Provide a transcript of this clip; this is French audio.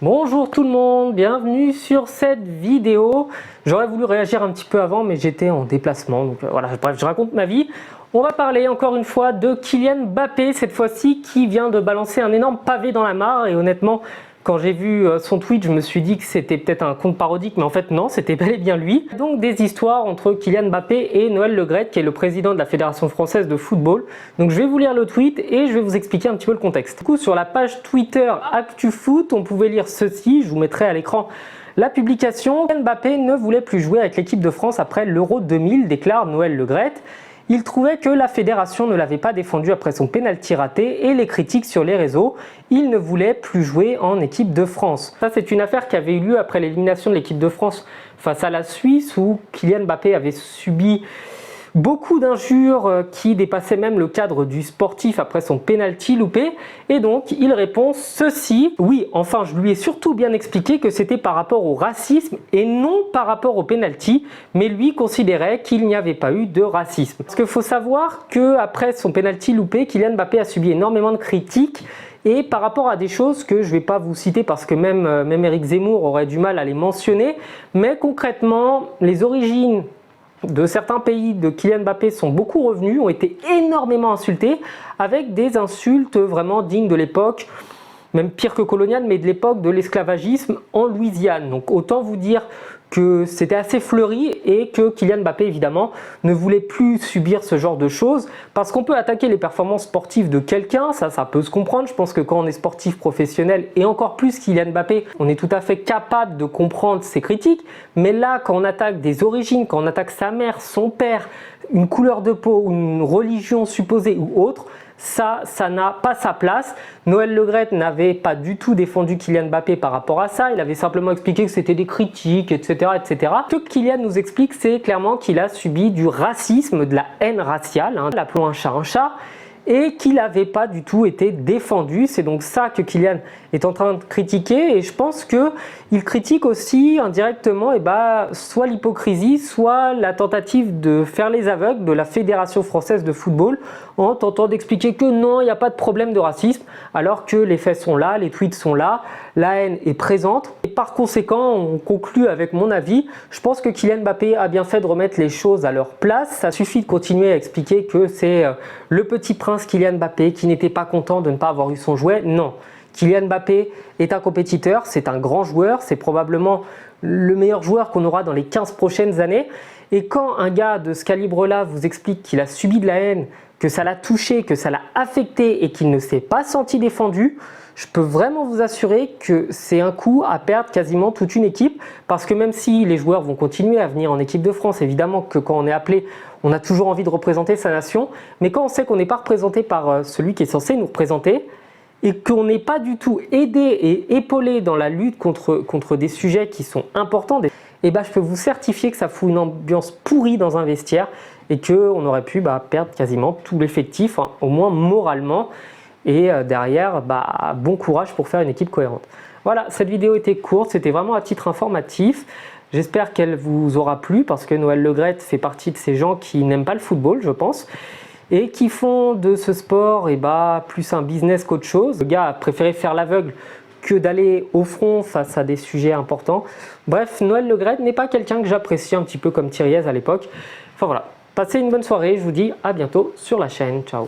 Bonjour tout le monde, bienvenue sur cette vidéo. J'aurais voulu réagir un petit peu avant mais j'étais en déplacement, donc voilà, bref, je raconte ma vie. On va parler encore une fois de Kylian Mbappé, cette fois-ci qui vient de balancer un énorme pavé dans la mare et honnêtement, quand j'ai vu son tweet, je me suis dit que c'était peut-être un compte parodique, mais en fait non, c'était bel et bien lui. Donc des histoires entre Kylian Mbappé et Noël Le Graët, qui est le président de la Fédération Française de Football. Donc je vais vous lire le tweet et je vais vous expliquer un petit peu le contexte. Du coup, sur la page Twitter ActuFoot, on pouvait lire ceci, je vous mettrai à l'écran la publication. Kylian Mbappé ne voulait plus jouer avec l'équipe de France après l'Euro 2000, déclare Noël Le Graët. Il trouvait que la fédération ne l'avait pas défendu après son pénalty raté et les critiques sur les réseaux. Il ne voulait plus jouer en équipe de France. Ça, c'est une affaire qui avait eu lieu après l'élimination de l'équipe de France face à la Suisse où Kylian Mbappé avait subi beaucoup d'injures qui dépassaient même le cadre du sportif après son penalty loupé. Et donc, il répond ceci. Oui, enfin, je lui ai surtout bien expliqué que c'était par rapport au racisme et non par rapport au penalty. Mais lui considérait qu'il n'y avait pas eu de racisme. Parce qu'il faut savoir qu'après son penalty loupé, Kylian Mbappé a subi énormément de critiques. Et par rapport à des choses que je ne vais pas vous citer parce que même Éric Zemmour aurait du mal à les mentionner. Mais concrètement, les origines de certains pays de Kylian Mbappé sont beaucoup revenus, ont été énormément insultés avec des insultes vraiment dignes de l'époque, même pire que coloniale, mais de l'époque de l'esclavagisme en Louisiane. Donc autant vous dire que c'était assez fleuri et que Kylian Mbappé évidemment ne voulait plus subir ce genre de choses parce qu'on peut attaquer les performances sportives de quelqu'un, ça peut se comprendre. Je pense que quand on est sportif professionnel et encore plus Kylian Mbappé, on est tout à fait capable de comprendre ses critiques, mais là quand on attaque des origines, quand on attaque sa mère, son père, une couleur de peau, une religion supposée ou autre, ça n'a pas sa place. Noël Le Graët n'avait pas du tout défendu Kylian Mbappé par rapport à ça. Il avait simplement expliqué que c'était des critiques, etc., etc. Ce que Kylian nous explique, c'est clairement qu'il a subi du racisme, de la haine raciale, appelons un chat, et qu'il n'avait pas du tout été défendu. C'est donc ça que Kylian est en train de critiquer et je pense qu'il critique aussi indirectement soit l'hypocrisie, soit la tentative de faire les aveugles de la Fédération Française de Football en tentant d'expliquer que non, il n'y a pas de problème de racisme alors que les faits sont là, les tweets sont là, la haine est présente et par conséquent on conclut avec mon avis. Je pense que Kylian Mbappé a bien fait de remettre les choses à leur place. Ça suffit de continuer à expliquer que c'est le petit prince Kylian Mbappé qui n'était pas content de ne pas avoir eu son jouet. Non. Kylian Mbappé est un compétiteur, c'est un grand joueur, c'est probablement le meilleur joueur qu'on aura dans les 15 prochaines années. Et quand un gars de ce calibre-là vous explique qu'il a subi de la haine, que ça l'a touché, que ça l'a affecté et qu'il ne s'est pas senti défendu, je peux vraiment vous assurer que c'est un coup à perdre quasiment toute une équipe parce que même si les joueurs vont continuer à venir en équipe de France, évidemment que quand on est appelé, on a toujours envie de représenter sa nation, mais quand on sait qu'on n'est pas représenté par celui qui est censé nous représenter, et qu'on n'est pas du tout aidé et épaulé dans la lutte contre des sujets qui sont importants, je peux vous certifier que ça fout une ambiance pourrie dans un vestiaire et qu'on aurait pu perdre quasiment tout l'effectif, au moins moralement. Et derrière, bon courage pour faire une équipe cohérente. Voilà, cette vidéo était courte, c'était vraiment à titre informatif. J'espère qu'elle vous aura plu parce que Noël Le Graët fait partie de ces gens qui n'aiment pas le football, je pense. Et qui font de ce sport plus un business qu'autre chose. Le gars a préféré faire l'aveugle que d'aller au front face à des sujets importants. Bref, Noël Le Graët n'est pas quelqu'un que j'apprécie un petit peu comme Thiriez à l'époque. Enfin voilà, passez une bonne soirée, je vous dis à bientôt sur la chaîne. Ciao.